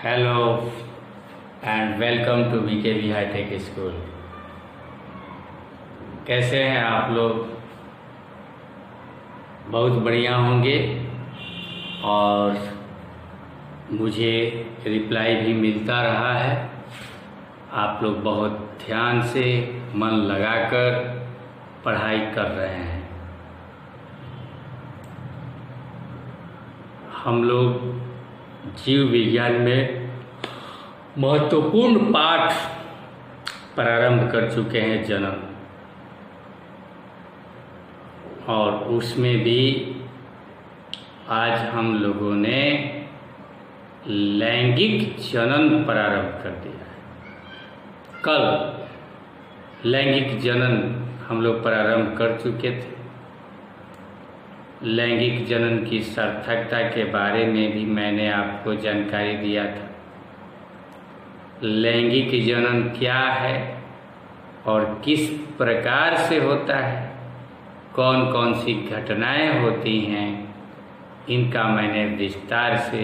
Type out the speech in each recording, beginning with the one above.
Hello and welcome to BKV hi tech school. कैसे हैं आप लोग? बहुत बढ़िया होंगे और मुझे रिप्लाई भी मिलता रहा है। आप लोग बहुत ध्यान से मन लगाकर पढ़ाई कर रहे हैं। हम लोग जीव विज्ञान में महत्वपूर्ण पाठ प्रारंभ कर चुके हैं, जन्म, और उसमें भी आज हम लोगों ने लैंगिक जनन प्रारंभ कर दिया है। कल लैंगिक जनन हम लोग प्रारंभ कर चुके थे। लैंगिक जनन की सार्थकता के बारे में भी मैंने आपको जानकारी दिया था। लैंगिक जनन क्या है और किस प्रकार से होता है, कौन कौन सी घटनाएं होती हैं, इनका मैंने विस्तार से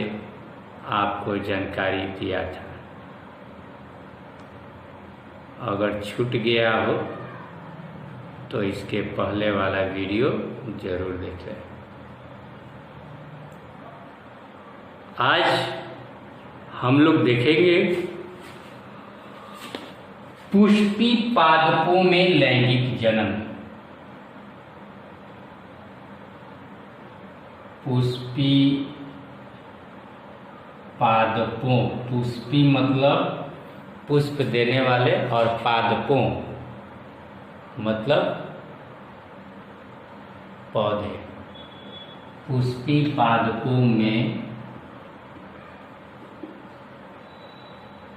आपको जानकारी दिया था। अगर छूट गया हो तो इसके पहले वाला वीडियो जरूर देखें। आज हम लोग देखेंगे पुष्पी पादपों में लैंगिक जनन। पुष्पी पादपों, पुष्पी मतलब पुष्प देने वाले और पादपों मतलब पौधे। पुष्पी पादपों में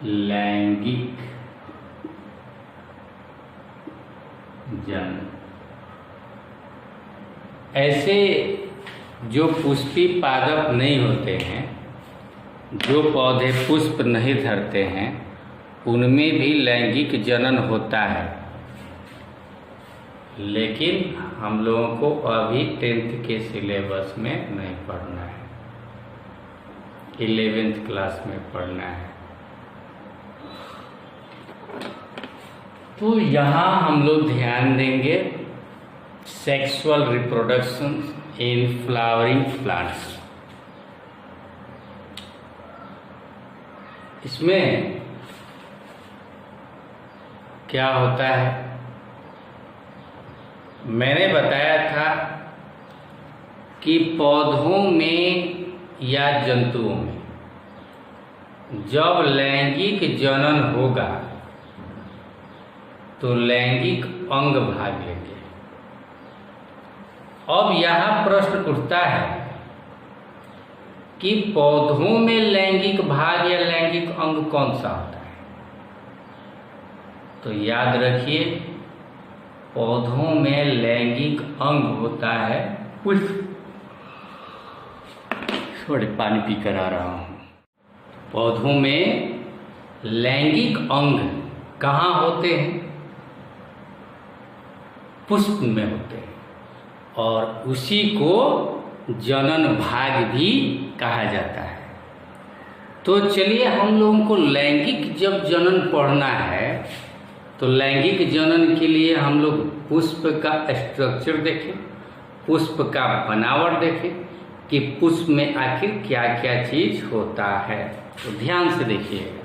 लैंगिक जनन। ऐसे जो पुष्पी पादप नहीं होते हैं, जो पौधे पुष्प नहीं धरते हैं, उनमें भी लैंगिक जनन होता है। लेकिन हम लोगों को अभी 10th के सिलेबस में नहीं पढ़ना है, 11th क्लास में पढ़ना है। तो यहाँ हम लोग ध्यान देंगे sexual reproduction in flowering plants. इसमें क्या होता है, मैंने बताया था कि पौधों में या जंतुओं में जब लैंगिक जनन होगा तो लैंगिक अंग भाग लेंगे। अब यहाँ प्रश्न उठता है कि पौधों में लैंगिक भाग या लैंगिक अंग कौन सा होता है? तो याद रखिए, पौधों में लैंगिक अंग होता है पुष्प। थोड़े पानी पी कर आ रहा हूँ। पौधों में लैंगिक अंग कहाँ होते हैं? पुष्प में होते हैं, और उसी को जनन भाग भी कहा जाता है। तो चलिए, हम लोगों को लैंगिक जब जनन पढ़ना है तो लैंगिक जनन के लिए हम लोग पुष्प का स्ट्रक्चर देखें, पुष्प का बनावट देखें कि पुष्प में आखिर क्या क्या चीज होता है। तो ध्यान से देखिएगा।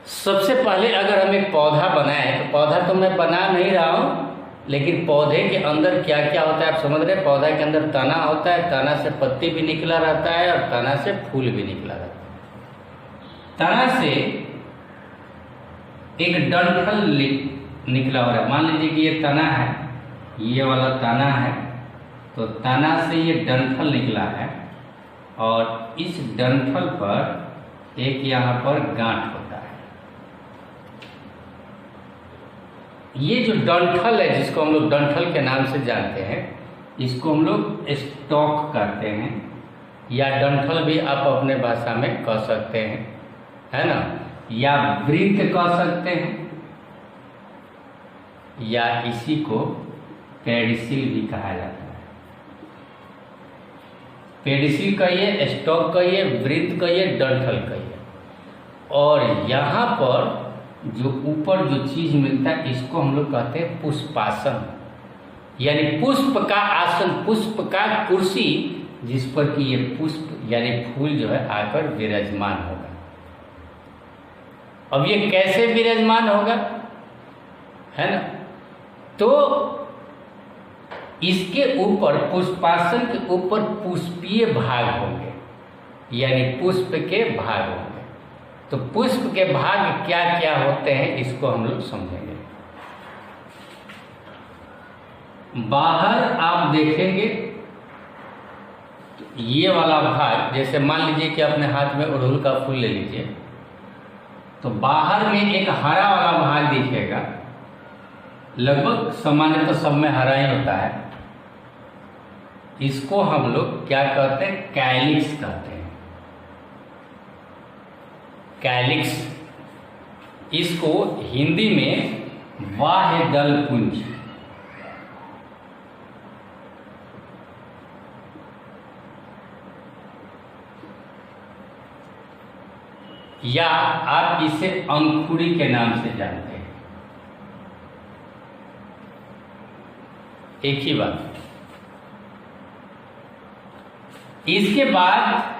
सबसे पहले अगर हम एक पौधा बनाएं, तो पौधा तो मैं बना नहीं रहा हूँ, लेकिन पौधे के अंदर क्या क्या होता है आप समझ रहे हैं। पौधा के अंदर तना होता है, तना से पत्ती भी निकला रहता है और तना से फूल भी निकला रहता है। तना से एक डंठल निकला हो रहा है। मान लीजिए कि ये तना है, ये वाला तना है, तो तना से ये डंठल निकला है, और इस डंठल पर एक यहाँ पर गांठ होता है। ये जो डंठल है, जिसको हम लोग डंठल के नाम से जानते हैं, इसको हम लोग स्टॉक कहते हैं, या डंठल भी आप अपने भाषा में कह सकते हैं, है ना, या वृत्त कह सकते हैं, या इसी को पेडिसिल भी कहा जाता है। पेडिसिल कहिए, स्टॉक कहिए, वृत्त कहिए, डंठल कहिए। और यहाँ पर जो ऊपर जो चीज मिलता है इसको हम लोग कहते हैं पुष्पासन, यानी पुष्प का आसन, पुष्प का कुर्सी, जिस पर कि ये पुष्प यानी फूल जो है आकर विराजमान होगा। अब ये कैसे विराजमान होगा, है ना? तो इसके ऊपर, पुष्पासन के ऊपर पुष्पीय भाग होंगे, यानी पुष्प के भाग होंगे। तो पुष्प के भाग क्या क्या होते हैं इसको हम लोग समझेंगे। बाहर आप देखेंगे तो ये वाला भाग, जैसे मान लीजिए कि अपने हाथ में अड़हुल का फूल ले लीजिए, तो बाहर में एक हरा वाला भाग दिखेगा, लगभग सामान्यतः सब में हरा ही होता है। इसको हम लोग क्या कहते हैं, कैलिक्स कहते हैं। कैलिक्स, इसको हिंदी में बाह्य दल पुंज, या आप इसे अंकुरी के नाम से जानते हैं, एक ही बात। इसके बाद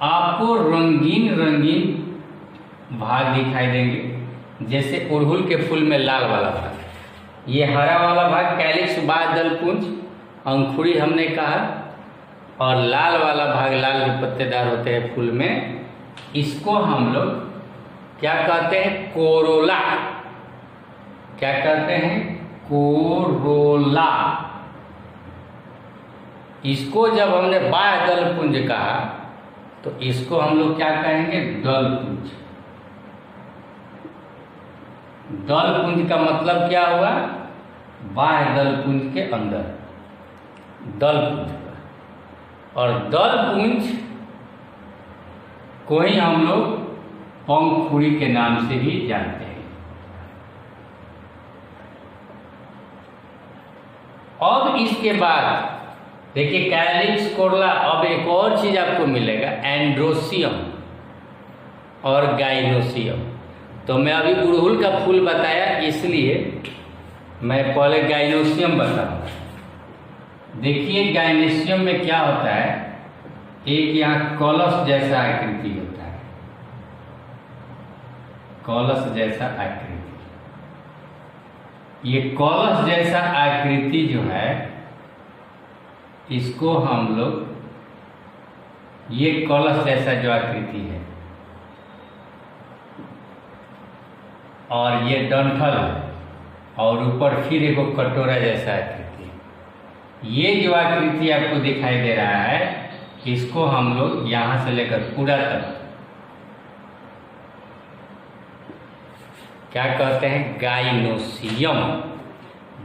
आपको रंगीन रंगीन भाग दिखाई देंगे, जैसे अड़हुल के फूल में लाल वाला भाग, ये हरा वाला भाग कैलिक्स बाह्य दल पुंज, अंकुरी हमने कहा, और लाल वाला भाग, लाल जो पत्तेदार होते हैं फूल में, इसको हम लोग क्या कहते हैं, कोरोला। क्या कहते हैं, कोरोला। इसको जब हमने बाह्य दल पुंज कहा तो इसको हम लोग क्या कहेंगे, दल पुंज। दल पुंज का मतलब क्या हुआ, बाह्य दल पुंज के अंदर दल पुंज का। और दल पुंज को ही हम लोग पंखुड़ी के नाम से भी जानते हैं। अब इसके बाद देखिए कैलिक्स, कोरोला, अब एक और चीज आपको मिलेगा, एंड्रोसियम और गाइनोसियम। तो मैं अभी अड़हुल का फूल बताया, इसलिए मैं पहले गाइनोसियम बताऊंगा। देखिए गाइनोसियम में क्या होता है, एक यहाँ कलश जैसा आकृति होता है, कलश जैसा आकृति। ये कलश जैसा आकृति जो है, इसको हम लोग, ये कलश जैसा जो आकृति है और ये डंठल है, और ऊपर फिर एक कटोरा जैसा आकृति है। ये जो आकृति आपको दिखाई दे रहा है, इसको हम लोग यहाँ से लेकर पूरा तक क्या कहते हैं, गाइनोसियम।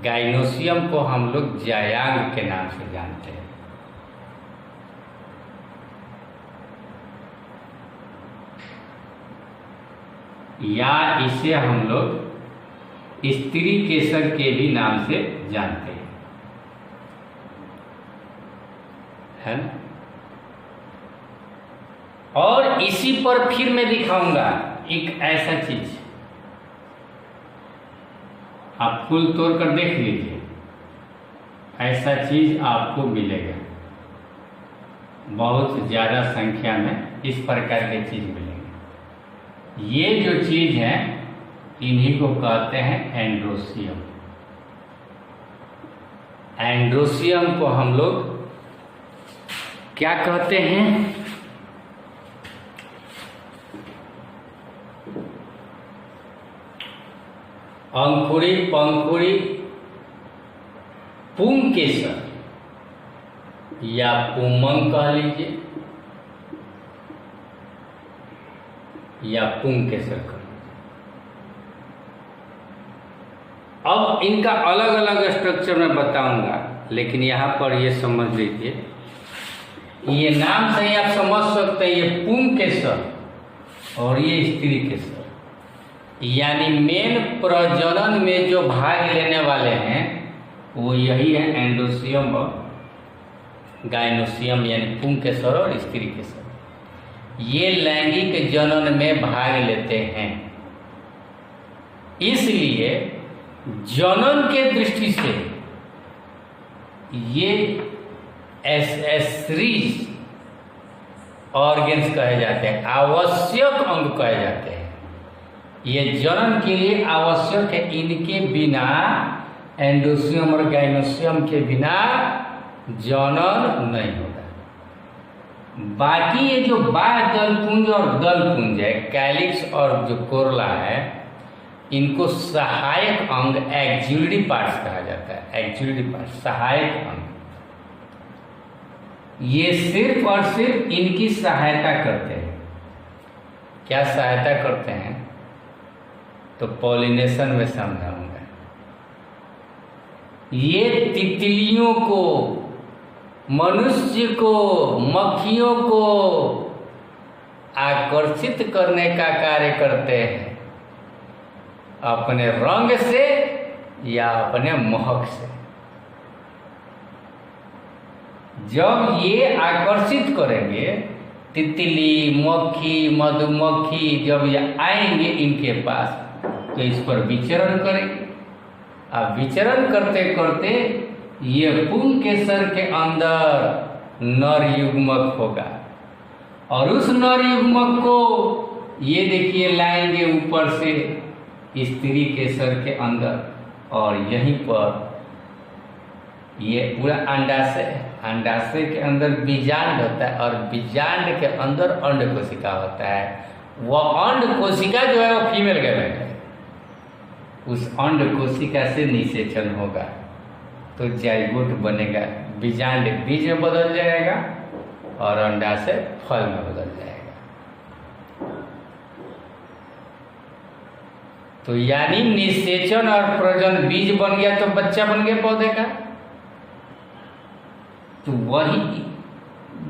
गाइनोसियम को हम लोग जायांग के नाम से जानते हैं। या इसे हम लोग स्त्री केसर के भी नाम से जानते हैं, है ना? और इसी पर फिर मैं दिखाऊंगा एक ऐसा चीज, आप फूल तोड़ कर देख लीजिए, ऐसा चीज आपको मिलेगा, बहुत ज्यादा संख्या में इस प्रकार के चीज मिलेंगे। ये जो चीज है इन्हीं को कहते हैं एंड्रोसियम। एंड्रोसियम को हम लोग क्या कहते हैं, अंकुरी, पंकुड़ी, पुंकेसर या पुमंग कह लीजिए, या पुंकेसर कह लीजिए। अब इनका अलग अलग स्ट्रक्चर मैं बताऊंगा, लेकिन यहाँ पर ये समझ लीजिए, ये नाम से ही आप समझ सकते हैं, ये पुंकेसर और ये स्त्री केसर, यानी मेन प्रजनन में जो भाग लेने वाले हैं वो यही है, एंडोसियम और गायनोसियम यानी पुंकेसर और स्त्रीकेसर, ये लैंगिक जनन में भाग लेते हैं। इसलिए जनन के दृष्टि से ये एसेसरीज ऑर्गेन्स कहे जाते हैं, आवश्यक अंग कहे जाते हैं। ये जनन के लिए आवश्यक है, इनके बिना एंडोसियम और गायनोसियम के बिना जनन नहीं होगा। बाकी ये जो बाह्य दलपुंज और दलपुंज है, कैलिक्स और जो कोरला है, इनको सहायक अंग एक्जिलरी पार्ट्स कहा जाता है। एक्जिलरी पार्ट्स सहायक अंग, ये सिर्फ और सिर्फ इनकी सहायता करते हैं। क्या सहायता करते हैं तो पॉलिनेशन में समझाऊंगा। ये तितलियों को, मनुष्य को, मक्खियों को आकर्षित करने का कार्य करते हैं, अपने रंग से या अपने महक से। जब ये आकर्षित करेंगे, तितली, मक्खी, मधुमक्खी जब ये आएंगे इनके पास, तो इस पर विचरण करेंगे। अब विचरण करते करते ये पुंकेसर के अंदर नर युग्मक होगा, और उस नर युग्मक को ये देखिए लाएंगे ऊपर से स्त्री केसर के अंदर, और यहीं पर ये पूरा अंडाशय के अंदर बीजांड होता है, और बीजांड के अंदर अंड कोशिका होता है। वह अंड कोशिका जो है वो फीमेल गैमेट है। उस अंड कोशिका से निषेचन होगा तो जाइगोट बनेगा, बीजांड बीज में बदल जाएगा और अंडाशय फल में बदल जाएगा। तो यानी निषेचन और प्रजनन, बीज बन गया तो बच्चा बन गया पौधे का। तो वही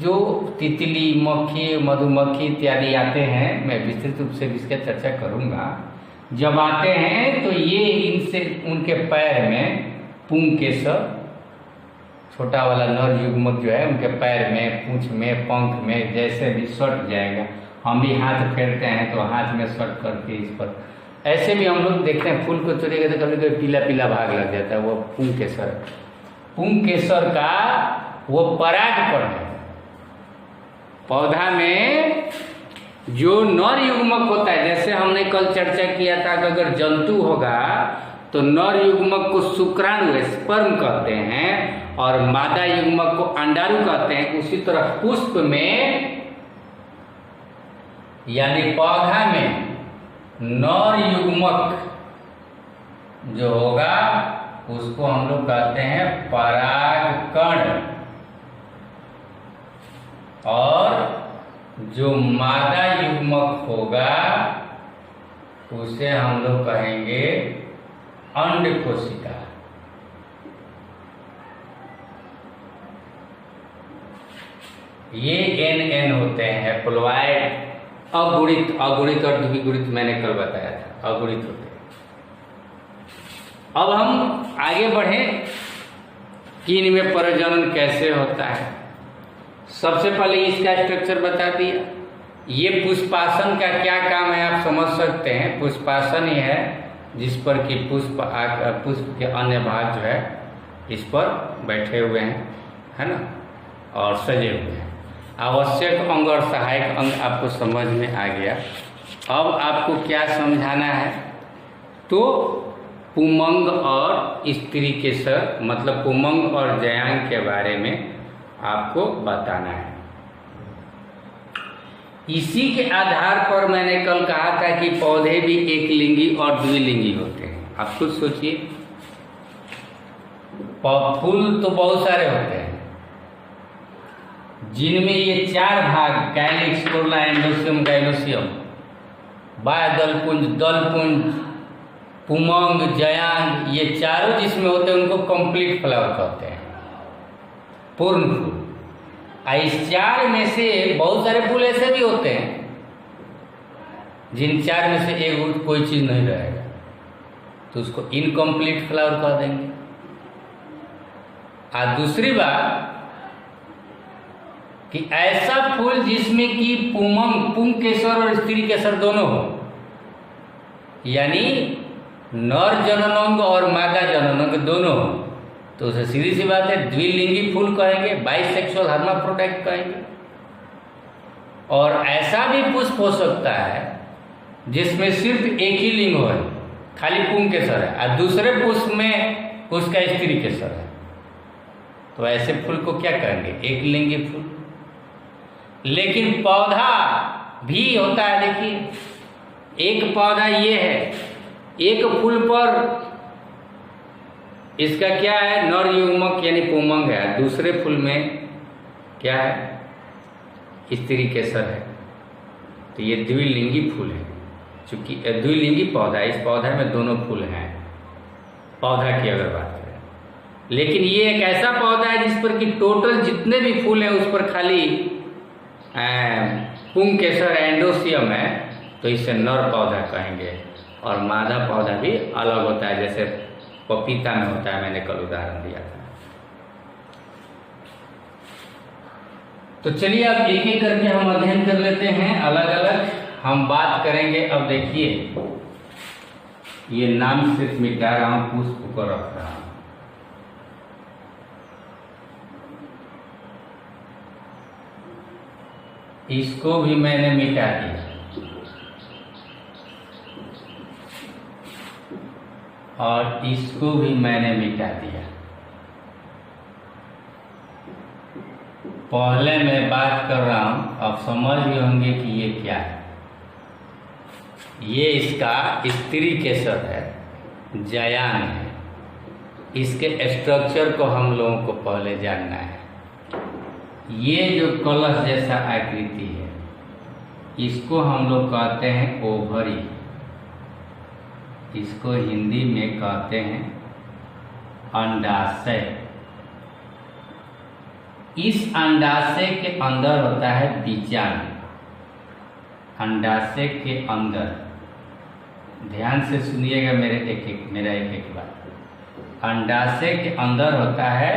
जो तितली, मक्खी, मधुमक्खी इत्यादि आते हैं, मैं विस्तृत रूप से इसकी चर्चा करूंगा। जब आते हैं तो ये इनसे उनके पैर में पुंकेसर, छोटा वाला नर युग्मक जो है, उनके पैर में, पूंछ में, पंख में जैसे भी सट जाएगा। हम भी हाथ फेरते हैं तो हाथ में सट करके इस पर, ऐसे भी हम लोग देखते हैं फूल को चुरेगा तो कभी कभी पीला पीला भाग लग जाता है, वो पुंकेसर। पुंकेसर का वो परागकण है। पौधा में जो नर युग्मक होता है, जैसे हमने कल चर्चा किया था कि अगर जंतु होगा तो नर युग्मक को शुक्राणु स्पर्म कहते हैं और मादा युग्मक को अंडाणु कहते हैं। उसी तरह पुष्प में यानी पौधा में नर युग्मक जो होगा उसको हम लोग कहते हैं परागकण, और जो मादा युग्मक होगा उसे हम लोग कहेंगे अंड कोशिका। ये एन होते हैं हैप्लॉइड, अगुणित और द्विगुणित मैंने कल बताया था, अगुणित होते हैं। अब हम आगे बढ़ें कि इनमें प्रजनन कैसे होता है। सबसे पहले इसका स्ट्रक्चर बता दिया। ये पुष्पासन का क्या काम है आप समझ सकते हैं। पुष्पासन ही है जिस पर कि पुष्प के अन्य भाग जो है इस पर बैठे हुए हैं, है ना, और सजे हुए हैं। आवश्यक अंग और सहायक अंग आपको समझ में आ गया। अब आपको क्या समझाना है, तो पुमंग और स्त्रीकेसर मतलब पुमंग और जयांग के बारे में आपको बताना है। इसी के आधार पर मैंने कल कहा था कि पौधे भी एक लिंगी और द्विलिंगी होते हैं। आप खुद सोचिए, फूल तो बहुत सारे होते हैं जिनमें ये चार भाग कैलिक्स, कोरोला, एंडोसियम, गाइनोसियम, बाह्य दलपुंज, पुमंग, जयांग, ये चारों जिसमें होते हैं उनको कंप्लीट फ्लावर कहते हैं, पूर्ण फूल। इस चार में से बहुत सारे फूल ऐसे भी होते हैं जिन चार में से एक कोई चीज नहीं रहेगा तो उसको इनकम्प्लीट फ्लावर कह देंगे। और दूसरी बात, कि ऐसा फूल जिसमें कि पुंकेसर और स्त्री केसर दोनों हो, यानी नर जननांग और मादा जननांग दोनों हो, तो उसे सीधी सी बात है द्विलिंगी फूल कहेंगे, बाइसेक्सुअल हर्माफ्रोडाइट कहेंगे। और ऐसा भी पुष्प हो सकता है जिसमें सिर्फ एक ही लिंग हो, खाली पुंकेसर है, और दूसरे पुष्प में उसका स्त्री केसर है, तो ऐसे फूल को क्या कहेंगे? एक लिंगी फूल। लेकिन पौधा भी होता है, देखिए एक पौधा ये है, एक फूल पर इसका क्या है? नर युग्मक यानी पुंमंग है, दूसरे फूल में क्या है? स्त्री केसर है। तो ये द्विलिंगी फूल है, चूंकि द्विलिंगी पौधा है, इस पौधा में दोनों फूल हैं, पौधा की अगर बात करें। लेकिन ये एक ऐसा पौधा है जिस पर कि टोटल जितने भी फूल हैं उस पर खाली पुंकेसर एंडोसियम है, तो इसे नर पौधा कहेंगे। और मादा पौधा भी अलग होता है, जैसे पपीता में होता है, मैंने कल उदाहरण दिया था। तो चलिए अब एक एक करके हम अध्ययन कर लेते हैं, अलग अलग हम बात करेंगे। अब देखिए ये नाम सिर्फ मिटा रहा हूं, पुष्प को रख रहा हूं। इसको भी मैंने मिटा दिया, और इसको भी मैंने मिटा दिया। पहले मैं बात कर रहा हूं, अब समझ गए होंगे कि ये क्या है। ये इसका स्त्री केसर है, जयान है। इसके स्ट्रक्चर को हम लोगों को पहले जानना है। ये जो कलश जैसा आकृति है, इसको हम लोग कहते हैं ओवरी। इसको हिंदी में कहते हैं अंडाशय। इस अंडाशय के अंदर होता है बीजांड। अंडाशय के अंदर, ध्यान से सुनिएगा मेरा एक एक बात। अंडाशय के अंदर होता है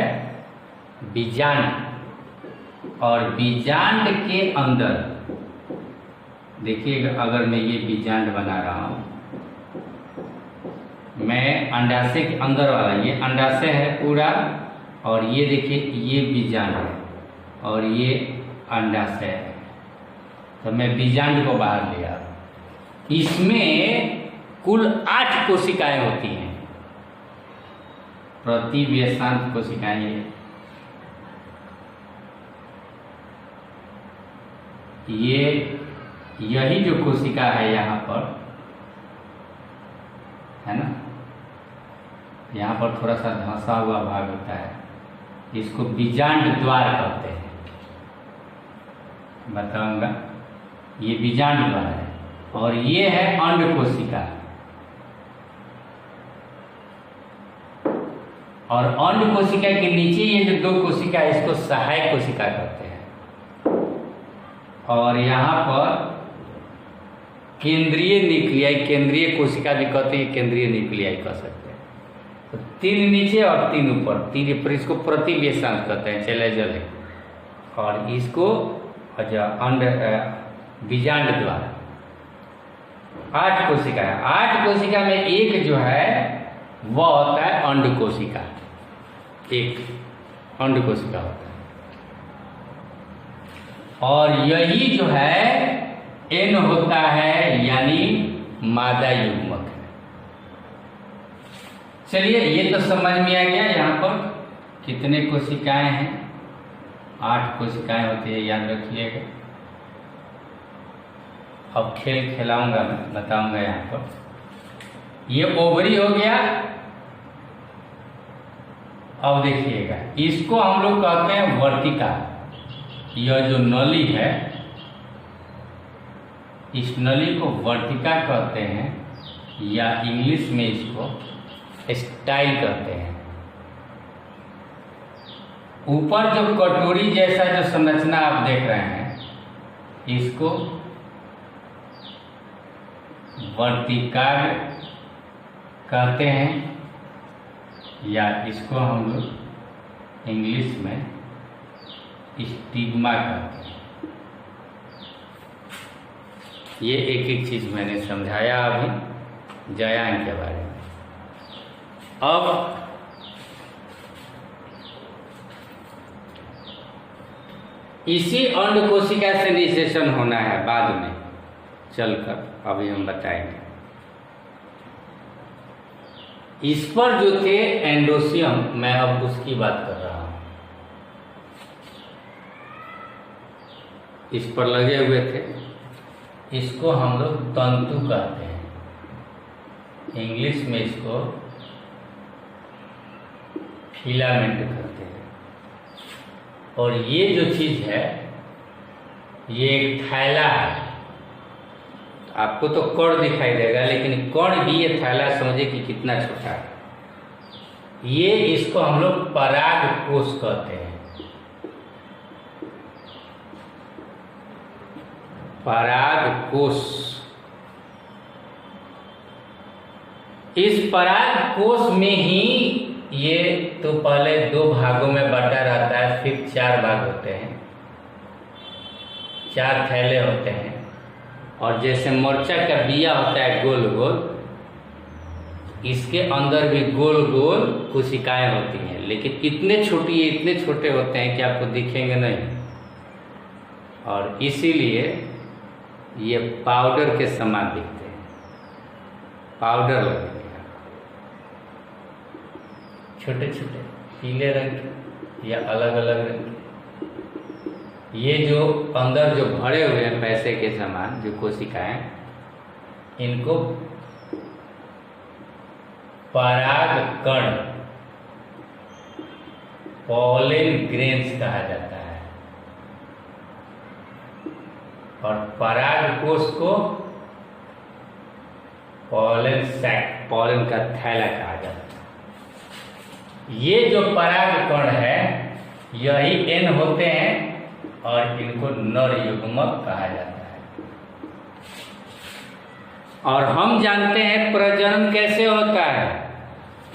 बीजांड, और बीजांड के अंदर देखिएगा, अगर मैं ये बीजांड बना रहा हूँ, मैं अंडाशय के अंदर वाला, ये अंडाशय है पूरा, और ये देखिए ये बीजांड है, और ये अंडाशय है। तो मैं बीजांड को बाहर लिया। इसमें कुल 8 कोशिकाएं होती हैं, प्रतिव्यसांत कोशिकाएं। ये यही जो कोशिका है यहाँ पर है ना, यहाँ पर थोड़ा सा धंसा हुआ भाग होता है, इसको बीजांड द्वार कहते हैं। बताऊंगा, ये बीजांड द्वार है, और ये है अंड कोशिका। और अंड कोशिका के नीचे ये जो 2 कोशिका है, इसको सहायक कोशिका कहते हैं। और यहाँ पर केंद्रीय न्यूक्लियाई, केंद्रीय कोशिका भी कहते हैं, केंद्रीय न्यूक्लियाई कह सकते हैं। तो 3 नीचे और 3 ऊपर, 3 पर, इसको प्रतिव्यसांत कहते हैं, चले जले। और इसको अंड बीजांड द्वार 8 कोशिका है। 8 कोशिका में एक जो है वह होता है अंड कोशिका, एक अंड कोशिका होता है। और यही जो है एन होता है, यानी मादा युग्मक है। चलिए ये तो समझ में आ गया। यहाँ पर कितने कोशिकाएं हैं? 8 कोशिकाएं होती है, याद रखिएगा। अब खेल खिलाऊंगा, मैं बताऊंगा। यहाँ पर ये ओवरी हो गया। अब देखिएगा, इसको हम लोग कहते हैं वर्तिका। यह जो नली है, इस नली को वर्तिका कहते हैं, या इंग्लिश में इसको स्टाइल कहते हैं। ऊपर जो कटोरी जैसा जो संरचना आप देख रहे हैं, इसको वर्तिका कहते हैं, या इसको हम लोग इंग्लिश में स्टिग्मा कहते हैं। ये एक एक चीज़ मैंने समझाया अभी जायांग के बारे में। अब इसी अंड कोशिका से निषेचन होना है बाद में चलकर, अभी हम बताएंगे। इस पर जो थे एंडोसियम, मैं अब उसकी बात कर रहा हूं, इस पर लगे हुए थे, इसको हम लोग तंतु कहते हैं, इंग्लिश में इसको फिलामेंट कहते हैं। और ये जो चीज़ है ये एक थैला है। आपको तो कण दिखाई देगा, लेकिन कण भी ये थैला समझे कि कितना छोटा है। ये इसको हम लोग पराग कोष कहते हैं। पराग कोष। इस पराग कोष में ही ये तो पहले 2 भागों में बटा रहता है, फिर 4 भाग होते हैं, 4 थैले होते हैं। और जैसे मरचा का बिया होता है गोल गोल, इसके अंदर भी गोल गोल कोशिकाएं होती हैं, लेकिन इतने छोटे होते हैं कि आपको दिखेंगे नहीं। और इसीलिए ये पाउडर के समान दिखते हैं, पाउडर लगेंगे छोटे छोटे पीले रंग के या अलग अलग रंग के। ये जो अंदर जो भरे हुए हैं पैसे के समान जो कोशिकाएं, इनको पराग कण, पॉलन ग्रेन्स कहा जाता है। और पराग कोष को पॉलन सैक, पॉलन का थैला कहा जाता है। ये जो पराग कण है यही एन होते हैं और इनको नर युग्मक कहा जाता है। और हम जानते हैं प्रजनन कैसे होता है।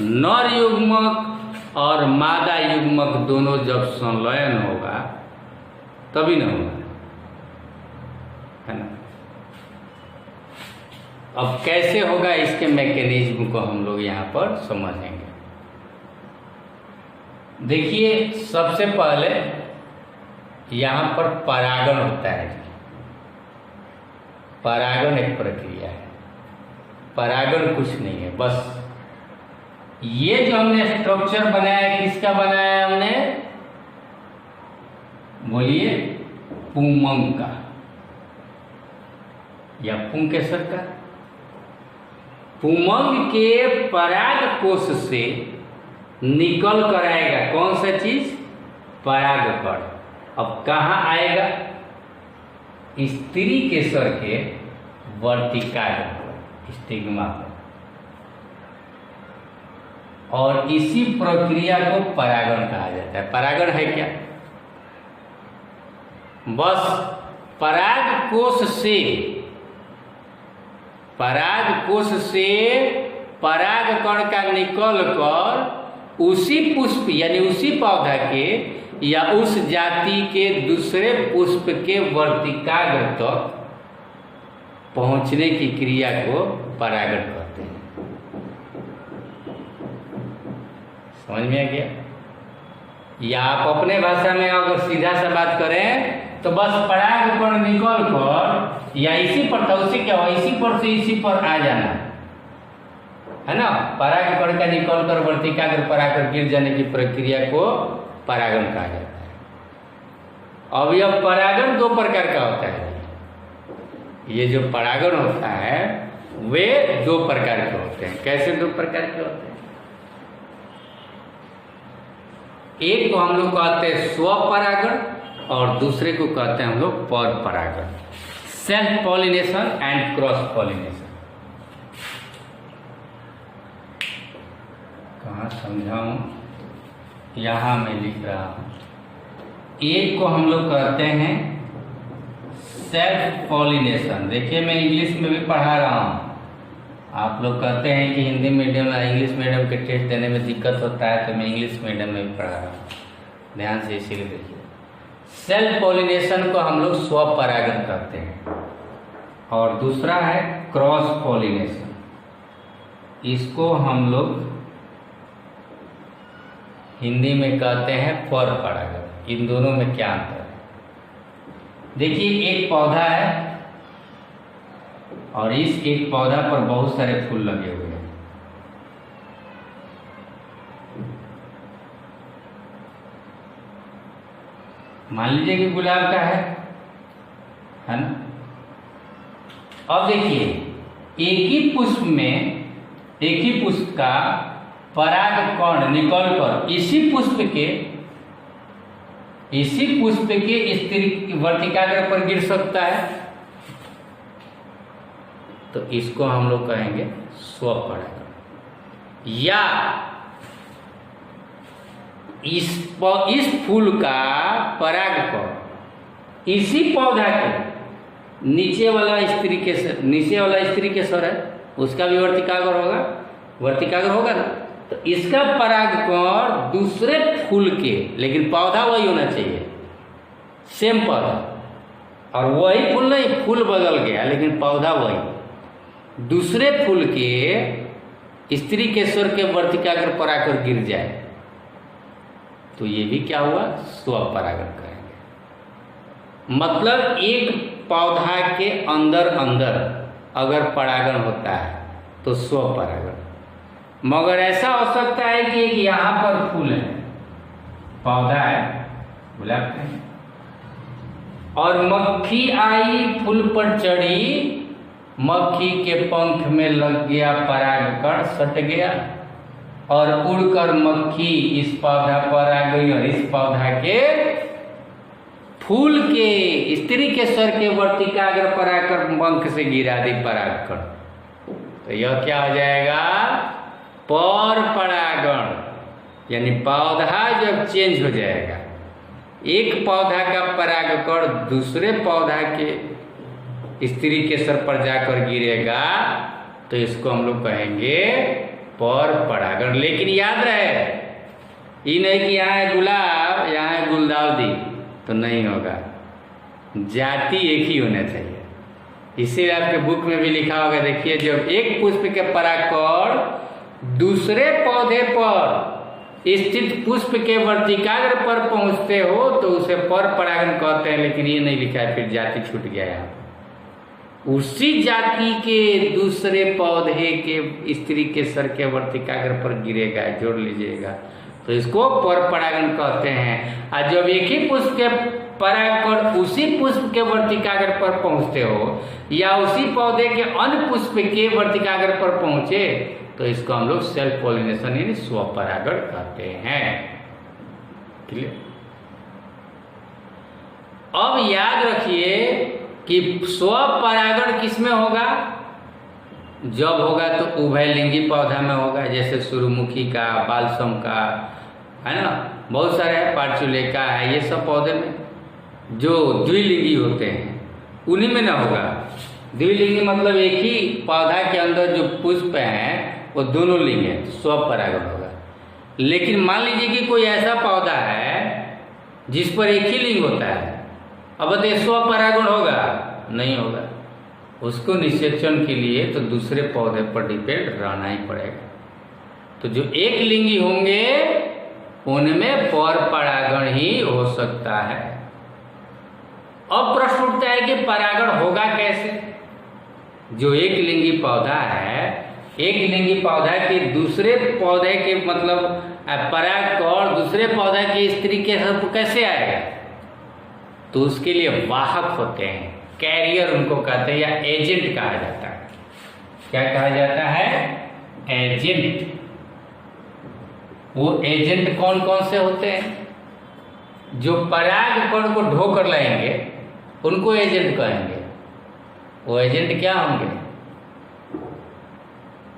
नर युग्मक और मादा युग्मक दोनों जब संलयन होगा तभी न होगा, है ना। अब कैसे होगा इसके मैकेनिज्म को हम लोग यहाँ पर समझेंगे। देखिए, सबसे पहले यहाँ पर परागण होता है। परागण एक प्रक्रिया है, परागण कुछ नहीं है। बस ये जो हमने स्ट्रक्चर बनाया है, किसका बनाया है हमने, बोलिए, पुंमंग का या पुंकेसर का। पुंमंग के पराग कोष से निकल कर आएगा कौन सा चीज, परागकण। अब कहाँ आएगा, स्त्री केसर के वर्तिकाग्र पर, स्टिग्मा पर। और इसी प्रक्रिया को परागण कहा जाता है। परागण है क्या, बस पराग कोष से परागकण का निकल कर उसी पुष्प यानी उसी पौधा के या उस जाति के दूसरे पुष्प के वर्तिकाग्र तक पहुंचने की क्रिया को परागण कहते हैं। समझ में आ गया? या आप अपने भाषा में अगर सीधा सा बात करें तो बस परागकण निकल कर या इसी पर था, उसी क्या हो, इसी पर से इसी पर आ जाना, है ना। परागकण का निकल कर वर्तिकाग्र पर आकर गिर जाने की प्रक्रिया को परागण कहा जाता है। अब यह परागण 2 प्रकार का होता है। ये जो परागण होता है वे 2 प्रकार के होते हैं। कैसे 2 प्रकार के होते हैं? एक को हम लोग कहते हैं स्वपरागण और दूसरे को कहते हैं हम लोग पर परागण, self pollination and cross pollination. कहाँ समझाऊं, यहाँ मैं लिख रहा हूँ। एक को हम लोग कहते हैं सेल्फ पॉलिनेशन। देखिए, मैं इंग्लिश में भी पढ़ा रहा हूँ। आप लोग कहते हैं कि हिंदी मीडियम या इंग्लिश मीडियम के टेस्ट देने में दिक्कत होता है, तो मैं इंग्लिश मीडियम में भी पढ़ा रहा हूँ। ध्यान से इसीलिए देखिए। सेल्फ पॉलिनेशन को हम लोग स्वपरागण कहते हैं, और दूसरा है क्रॉस पॉलिनेशन, इसको हम लोग हिंदी में कहते हैं पर परागण। इन दोनों में क्या अंतर है? देखिए, एक पौधा है और इस एक पौधा पर बहुत सारे फूल लगे हुए हैं। मान लीजिए कि गुलाब का है ना। अब देखिए, एक ही पुष्प का परागकण निकलकर इसी पुष्प के स्त्री वर्तिकाग्र पर गिर सकता है, तो इसको हम लोग कहेंगे स्वपरागण। या इस फूल का परागकण इसी पौधा के नीचे वाला स्त्री के स्वर है, उसका भी वर्तिकाग्र होगा ना। तो इसका परागकण दूसरे फूल के, लेकिन पौधा वही होना चाहिए, सेम पौधा, और वही फूल नहीं, फूल बदल गया लेकिन पौधा वही, दूसरे फूल के स्त्री के स्वर के वर्तिकाग्र पर आकर गिर जाए, तो ये भी क्या हुआ? स्वपरागण कहेंगे। मतलब एक पौधा के अंदर अगर परागण होता है तो स्वपरागण। मगर ऐसा हो सकता है कि एक यहाँ पर फूल है, पौधा है गुलाब का, और मक्खी आई, फूल पर चढ़ी, मक्खी के पंख में लग गया परागकण, सट गया, और उड़कर मक्खी इस पौधा पर आ गई और इस पौधा के फूल के स्त्री के स्वर के वर्तिकाग्र पर आकर पंख से गिरा दी परागकण। तो यह क्या हो जाएगा? पर परागण। यानी पौधा जब चेंज हो जाएगा, एक पौधा का परागकण दूसरे पौधा के स्त्री के स्वर पर जाकर गिरेगा, तो इसको हम लोग कहेंगे पर परागण। लेकिन याद रहे, ये नहीं कि यहाँ है गुलाब, यहाँ है गुलदाउदी, तो नहीं होगा, जाति एक ही होना चाहिए। इसीलिए आपके बुक में भी लिखा होगा, देखिए, जब एक पुष्प के परागकण दूसरे पौधे पर स्थित पुष्प के वर्तिकाग्र पर पहुंचते हो तो उसे पर परागण कहते हैं। लेकिन ये नहीं लिखा है, फिर जाति छूट गया है। उसी जाति के दूसरे पौधे के स्त्री के स्वर के वर्तिकाग्र पर गिरेगा, जोड़ लीजिएगा, तो इसको पर परागण कहते हैं। और जब एक ही पुष्प के परागकण उसी पुष्प के वर्तिकाग्र पर पहुंचते हो या उसी पौधे के अन्य पुष्प के वर्तिकाग्र पर पहुंचे, तो इसको हम लोग सेल्फ पॉलिनेशन यानी स्वपरागण कहते हैं। क्लियर? अब याद रखिए कि स्वपरागण किसमें होगा? जब होगा तो उभयलिंगी पौधा में होगा, जैसे सूर्यमुखी का, बालसम का, है ना, बहुत सारे है, पार्चुलेका है, ये सब पौधे में जो द्विलिंगी होते हैं उन्हीं में ना होगा। द्विलिंगी मतलब एक ही पौधा के अंदर जो पुष्प हैं वो दोनों लिंग है, तो स्वपरागण होगा। लेकिन मान लीजिए कि कोई ऐसा पौधा है जिस पर एक ही लिंग होता है, अब बताइए स्वपरागण होगा? नहीं होगा। उसको निषेचन के लिए तो दूसरे पौधे पर डिपेंड रहना ही पड़ेगा। तो जो एक लिंगी होंगे उनमें पर परागण ही हो सकता है। अब प्रश्न उठता है कि परागण होगा कैसे? जो एक लिंगी पौधा है, एक लिंगी पौधा के दूसरे पौधे के मतलब परागकण दूसरे पौधे की स्त्री के साथ कैसे आएगा? तो उसके लिए वाहक होते हैं, कैरियर उनको कहते हैं, या एजेंट कहा जाता है। क्या कहा जाता है? एजेंट। वो एजेंट कौन कौन से होते हैं? जो परागकण को ढोकर लाएंगे उनको एजेंट कहेंगे। वो एजेंट क्या होंगे?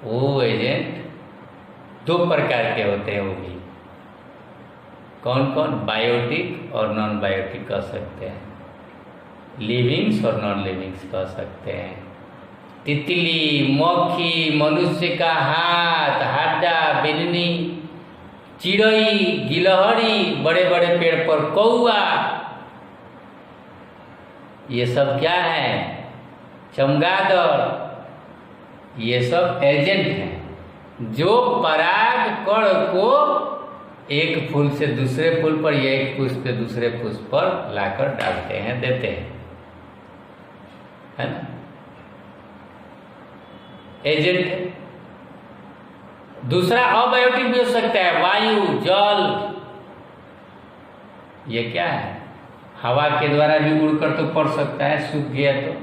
वो एजेंट दो प्रकार के होते हैं। वो भी कौन कौन? बायोटिक और नॉन बायोटिक कह सकते हैं, लिविंग्स और नॉन लिविंग्स कह सकते हैं। तितली, मक्खी, मनुष्य का हाथ, हड्डा, बिननी, चिड़ई, गिलहरी, बड़े बड़े पेड़ पर कौआ, ये सब क्या है? चमगादड़। ये सब एजेंट हैं जो पराग कण को एक फूल से दूसरे फूल पर या एक पुष्प से दूसरे पुष्प पर लाकर डालते हैं, देते हैं, है ना? एजेंट है। दूसरा अबायोटिक भी हो सकता है, वायु, जल। ये क्या है? हवा के द्वारा भी उड़कर तो पड़ सकता है, सूख गया तो।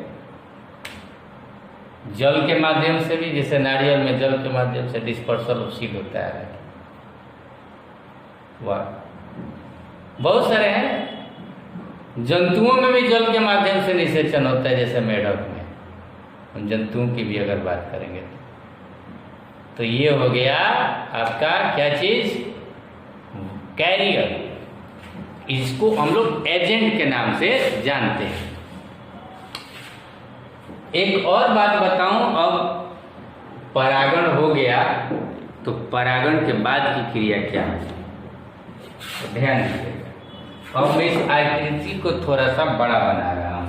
जल के माध्यम से भी, जैसे नारियल में जल के माध्यम से डिस्पर्सल ऑफ सीड होता है। वाह, बहुत सारे हैं। जंतुओं में भी जल के माध्यम से निषेचन होता है, जैसे मेढक में। उन जंतुओं की भी अगर बात करेंगे तो ये हो गया आपका क्या चीज? कैरियर। इसको हम लोग एजेंट के नाम से जानते हैं। एक और बात बताऊं, अब परागण हो गया तो परागण के बाद की क्रिया क्या है, तो ध्यान दीजिएगा। अब मैं इस आकृति को थोड़ा सा बड़ा बना रहा हूं।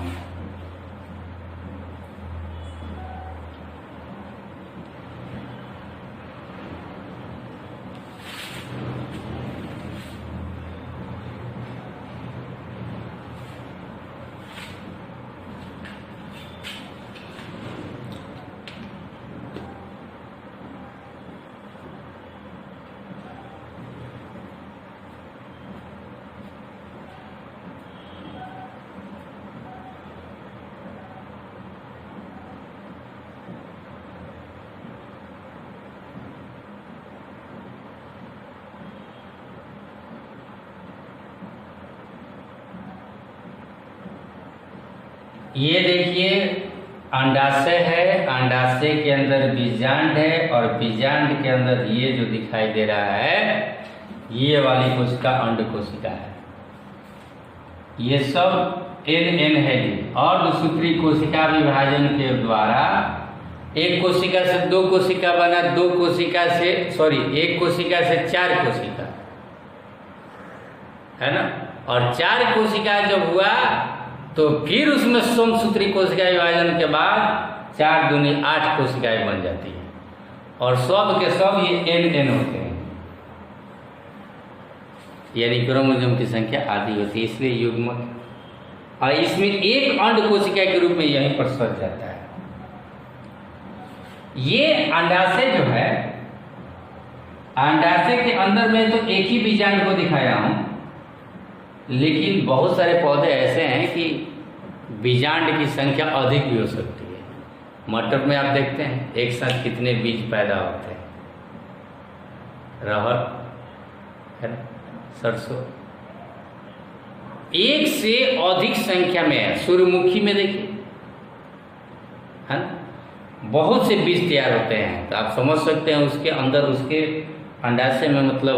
ये देखिए अंडाशय है, अंडाशय के अंदर बीजांड है और बीजांड के अंदर ये जो दिखाई दे रहा है ये वाली कोशिका अंड कोशिका है। ये सब एन है। और सूत्री कोशिका विभाजन के द्वारा एक कोशिका से दो कोशिका बना, दो कोशिका से एक कोशिका से चार कोशिका, है ना? और चार कोशिका जब हुआ तो फिर उसमें समसूत्री कोशिका विभाजन के बाद 4 दूनी 8 कोशिकाएं बन जाती है और सब के सब ये एन होते हैं, यानी क्रोमोसोम की संख्या आधी होती है, इसलिए युग्मक। और इसमें एक अंड कोशिका के रूप में यहीं पर सज जाता है। ये अंडाशय जो है, अंडाशय के अंदर में तो एक ही बीजांड को दिखाया हूं, लेकिन बहुत सारे पौधे ऐसे हैं कि बीजांड की संख्या अधिक भी हो सकती है। मटर में आप देखते हैं एक साथ कितने बीज पैदा होते हैं, रहर है ना, सरसों, एक से अधिक संख्या में है। सूर्यमुखी में देखिए, है ना, बहुत से बीज तैयार होते हैं। तो आप समझ सकते हैं उसके अंदर, उसके अंडाशय में मतलब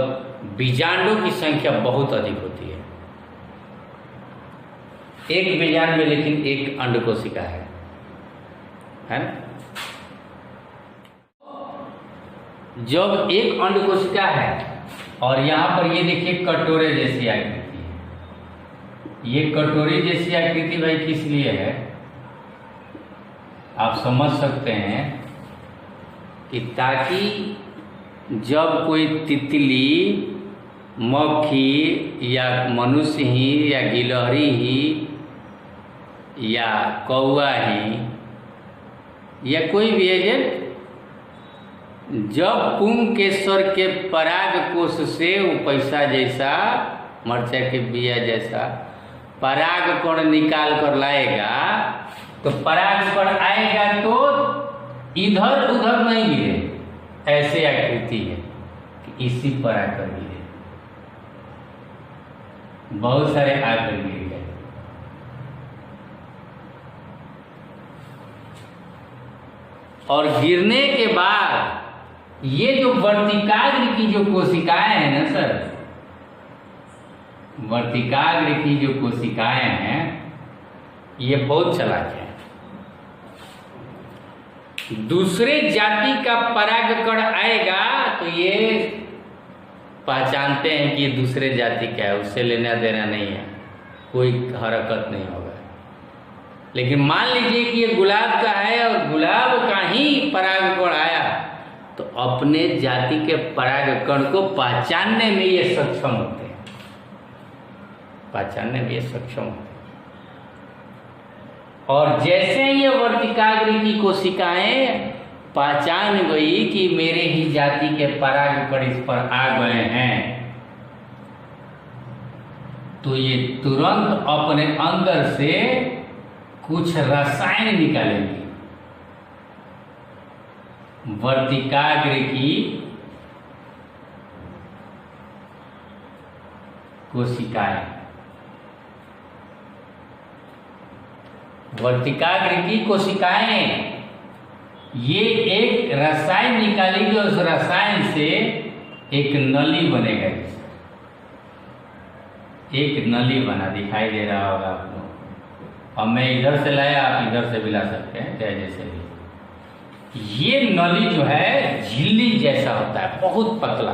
बीजांडों की संख्या बहुत अधिक होती है। एक बीजांड में लेकिन एक अंड कोशिका है ना? जब एक अंड कोशिका है और यहाँ पर ये देखिए कटोरे जैसी आकृति है। ये कटोरी जैसी आकृति भाई किस लिए है आप समझ सकते हैं कि ताकि जब कोई तितली, मक्खी या मनुष्य ही या गिलहरी ही या कौवा ही या कोई भी एजेंट जब पुंकेश्वर के पराग कोश से वो पैसा जैसा, मरचा के बिया जैसा पराग कण निकाल कर लाएगा, तो पराग कण आएगा तो इधर उधर नहीं गिरे। ऐसे आकृति है कि इसी पर आकर गिरे। बहुत सारे आकर गिर गए। और गिरने के बाद ये जो वर्तिकाग्र की जो कोशिकाएं हैं ना सर, वर्तिकाग्र की जो कोशिकाएं हैं ये बहुत चालाक है। दूसरे जाति का परागकण आएगा तो ये पहचानते हैं कि ये दूसरे जाति का है, उससे लेना देना नहीं है, कोई हरकत नहीं होगा। लेकिन मान लीजिए कि ये गुलाब का है और गुलाब का ही परागकण आया, तो अपने जाति के परागकण को पहचानने में ये सक्षम होते हैं, पहचानने में ये सक्षम होते हैं। और जैसे ये वर्तिकाग्र की कोशिकाएं पहचान गई कि मेरे ही जाति के परागकण इस पर आ गए हैं, तो ये तुरंत अपने अंदर से कुछ रसायन निकालेंगे। वर्तिकाग्र की कोशिकाएं, वर्तिकाग्र की कोशिकाएं ये एक रसायन निकालेगी और उस रसायन से एक नली बनेगा। एक नली बना, दिखाई दे रहा होगा आपको। और मैं इधर से लाया, आप इधर से भी ला सकते हैं, चाहे जैसे भी। ये नली जो है झिल्ली जैसा होता है, बहुत पतला,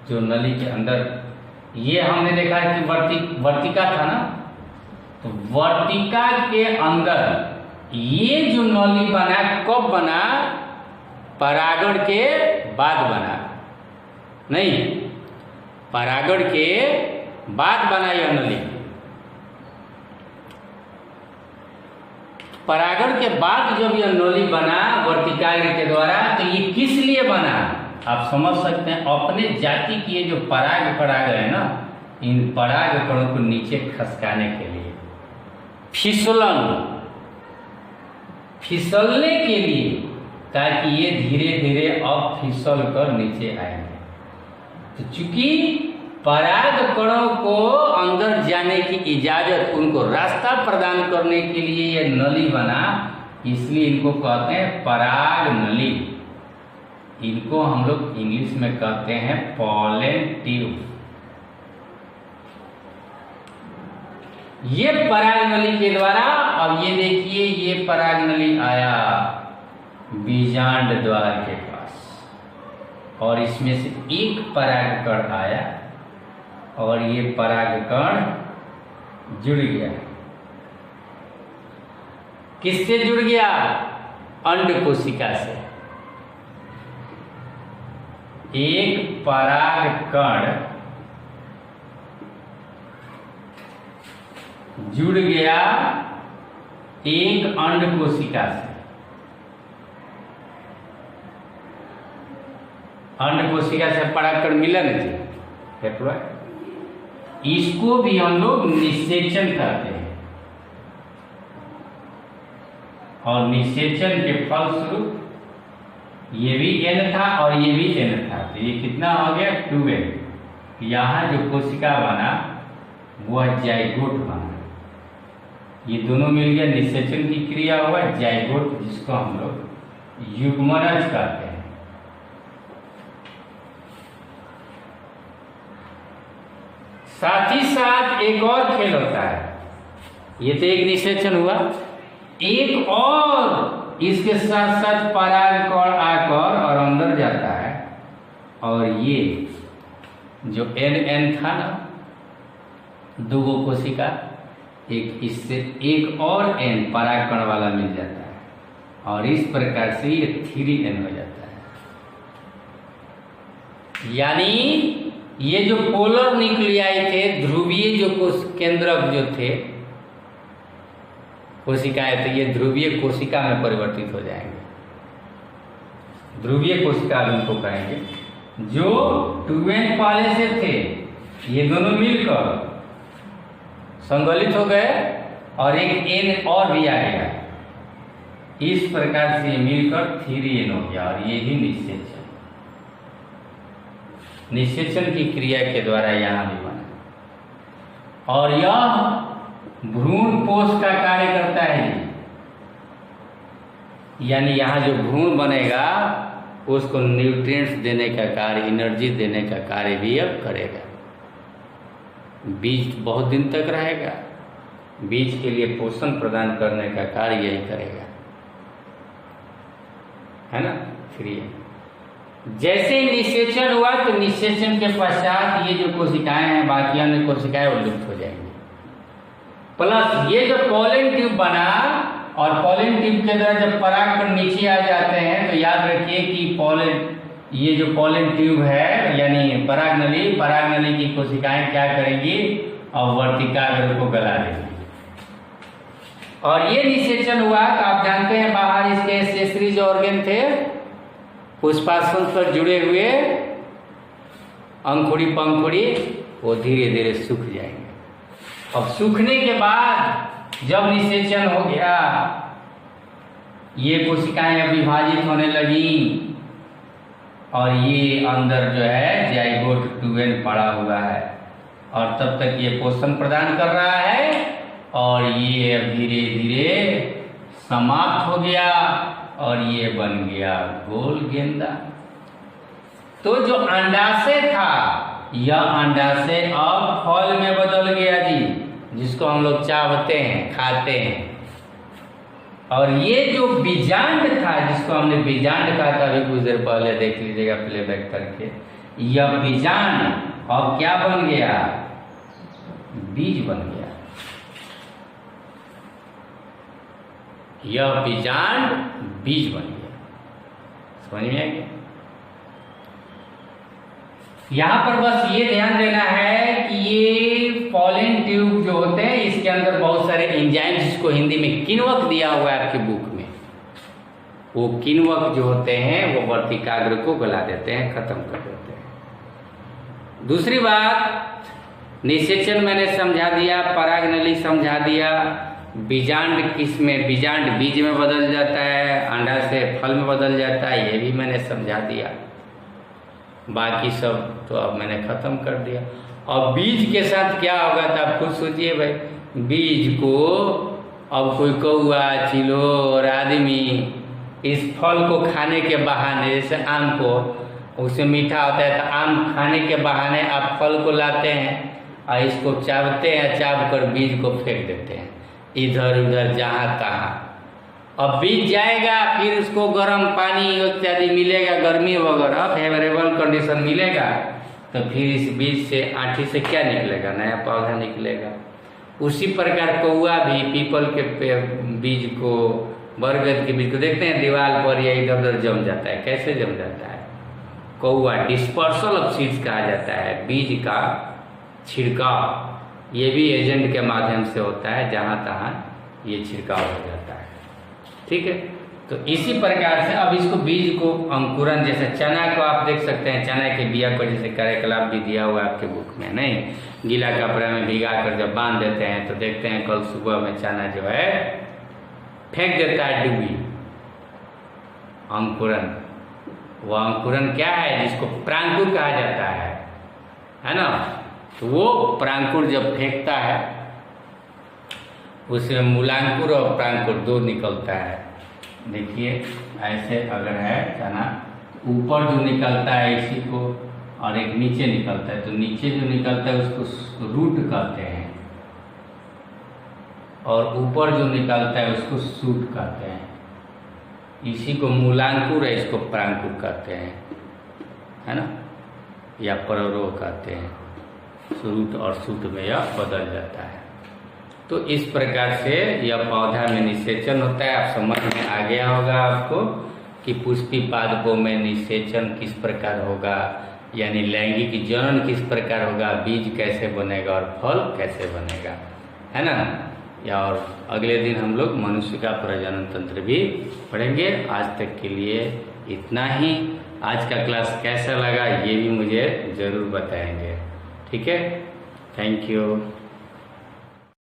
जो नली के अंदर, ये हमने देखा है कि वर्तिका था ना, तो वर्तिका के अंदर ये जो नली बना कब बना? परागण के बाद बना, नहीं, परागण के बाद बना यह नली। परागण के बाद जब यह नली बना वर्तिकाग्र के द्वारा, तो ये किस लिए बना? आप समझ सकते हैं, अपने जाति की ये जो परागकण आ गए ना, इन परागकणों को नीचे खसकाने के लिए, फिसलने के लिए, ताकि ये धीरे धीरे अब फिसल कर नीचे आएंगे। तो चूंकि परागकणों को अंदर जाने की इजाजत, उनको रास्ता प्रदान करने के लिए ये नली बना, इसलिए इनको कहते हैं पराग नली। इनको हम लोग इंग्लिश में कहते हैं पॉलन ट्यूब। ये पराग नली के द्वारा, अब ये देखिए, ये पराग नली आया बीजांड द्वार के पास, और इसमें से एक परागकण आया और ये परागकण जुड़ गया। किससे जुड़ गया? अंड कोशिका से। एक परागकण जुड़ गया एक अंड कोशिका से। अंड कोशिका से परागकण मिला नहीं, इसको भी हम लोग निषेचन कहते हैं। और निषेचन के फलस्वरूप ये भी N था और ये भी N था, तो ये कितना हो गया? 2N। यहाँ जो कोशिका बना वह जाइगोट बना, ये दोनों मिल गया, निषेचन की क्रिया हुआ, जाइगोट, जिसको हम लोग युग्मनज कहते हैं। साथ ही साथ एक और खेल होता है, ये तो एक निषेचन हुआ, एक और इसके साथ साथ परागकण आकर और अंदर जाता है, और ये जो N था ना, दो कोशिका, एक इससे एक और N परागकण वाला मिल जाता है, और इस प्रकार से ये 3N हो जाता है। यानी ये जो पोलर न्यूक्लियाई थे, ध्रुवीय जो केंद्रक जो थे कोशिकाएं, तो ये ध्रुवीय कोशिका में परिवर्तित हो जाएंगे। ध्रुवीय कोशिका उनको कहेंगे। जो 2N पहले से थे, ये दोनों मिलकर संगलित हो गए और एक N और भी आ गया। इस प्रकार से मिलकर 3N हो गया, और ये भी निषेचन, निषेचन की क्रिया के द्वारा यहाँ भी बना। और यह भ्रूण पोष का कार्य करता है, यानी यहाँ जो भ्रूण बनेगा उसको न्यूट्रिएंट्स देने का कार्य, एनर्जी देने का कार्य भी अब करेगा। बीज बहुत दिन तक रहेगा, बीज के लिए पोषण प्रदान करने का कार्य यही करेगा, है ना। फिर जैसे निषेचन हुआ, तो निषेचन के पश्चात ये जो कोशिकाएं हैं, बाकी अन्य कोशिकाएं वो लुप्त हो जाएंगी। प्लस ये जो पॉलन ट्यूब बना, और पॉलन ट्यूब के द्वारा जब परागकण नीचे आ जाते हैं तो याद रखिए कि ये जो पॉलन ट्यूब है यानी परागनली की कोशिकाएं क्या करेंगी, और वर्तिकाग्र को गला देंगी। और ये निषेचन हुआ तो आप जानते हैं बाहर इसके सेसरी जो ऑर्गन थे पुष्पासन पर जुड़े हुए अंकुड़ी पंखुड़ी वो धीरे धीरे सूख जाएंगे। अब सूखने के बाद जब निषेचन हो गया, ये कोशिकाएं अब विभाजित होने लगी और ये अंदर जो है जाइगोट ट्यूबेल पड़ा हुआ है, और तब तक ये पोषण प्रदान कर रहा है, और ये अब धीरे धीरे समाप्त हो गया और ये बन गया गोल गेंदा। तो जो अंडाशय था यह अंडाशय अब फल में बदल गया जी, जिसको हम लोग चावते हैं, खाते हैं। और ये जो बीजांड था, जिसको हमने बीजांड कहा था अभी कुछ देर पहले, देख लीजिएगा प्लेबैक करके, यह बीजांड अब क्या बन गया, बीज बन गया। यह बीजांड बीज बन गया। समझ में आ गया? यहां पर बस ये ध्यान देना है कि ये पॉलन ट्यूब जो होते हैं इसके अंदर बहुत सारे एंजाइम, जिसको हिंदी में किण्वक दिया हुआ है आपके बुक में, वो किण्वक जो होते हैं वो वर्तिकाग्र को गला देते हैं, खत्म कर देते हैं। दूसरी बात, निषेचन मैंने समझा दिया, परागनली समझा दिया, बीजांड किसमें, बीजांड बीज में बदल जाता है, अंडा से फल में बदल जाता है, ये भी मैंने समझा दिया। बाकी सब तो अब मैंने खत्म कर दिया। और बीज के साथ क्या होगा तो आप खुद सोचिए भाई, बीज को अब कोई कौआ, चिलोर आदमी इस फल को खाने के बहाने, जैसे आम को उससे मीठा होता है तो आम खाने के बहाने आप फल को लाते हैं और इसको चावते हैं, चाव कर बीज को फेंक देते हैं इधर उधर जहाँ तहाँ। अब बीज जाएगा, फिर उसको गर्म पानी इत्यादि मिलेगा, गर्मी वगैरह फेवरेबल कंडीशन मिलेगा, तो फिर इस बीज से, आठी से क्या निकलेगा, नया पौधा निकलेगा। उसी प्रकार कौआ भी पीपल के बीज को, बरगद के बीज को देखते हैं दीवार पर या इधर उधर जम जाता है। कैसे जम जाता है? कौआ, डिस्पर्सल ऑफ सीड्स कहा जाता है, बीज का छिड़काव, ये भी एजेंट के माध्यम से होता है, जहाँ तहाँ ये छिड़काव हो जाता है। ठीक है, तो इसी प्रकार से अब इसको बीज को अंकुरन, जैसे चना को आप देख सकते हैं, चना के बिया को जैसे कार्यकलाप भी दिया हुआ है आपके बुक में, नहीं, गीला कपड़ा में भिगा कर जब बांध देते हैं तो देखते हैं कल सुबह में चना जो है फेंक देता है डूबी, अंकुरन। वह अंकुरन क्या है, जिसको प्रांकुर कहा जाता है ना। तो वो प्रांकुर जब फेंकता है उसमें मूलांकुर और प्रांकुर दो निकलता है। देखिए ऐसे अगर है चना, ऊपर जो निकलता है इसी को, और एक नीचे निकलता है, तो नीचे जो निकलता है उसको रूट कहते हैं, और ऊपर जो निकलता है उसको शूट कहते हैं। इसी को मूलांकुर है, इसको प्रांकुर कहते हैं, है ना, या प्ररोह कहते हैं। रूट और शूट में यह बदल जाता है। तो इस प्रकार से यह पौधा में निषेचन होता है। आप समझ में आ गया होगा आपको कि पुष्पी पादपों में निषेचन किस प्रकार होगा, यानी लैंगिक जनन किस प्रकार होगा, बीज कैसे बनेगा और फल कैसे बनेगा, है ना। या और अगले दिन हम लोग मनुष्य का प्रजनन तंत्र भी पढ़ेंगे। आज तक के लिए इतना ही। आज का क्लास कैसा लगा ये भी मुझे ज़रूर बताएंगे। ठीक है, थैंक यू।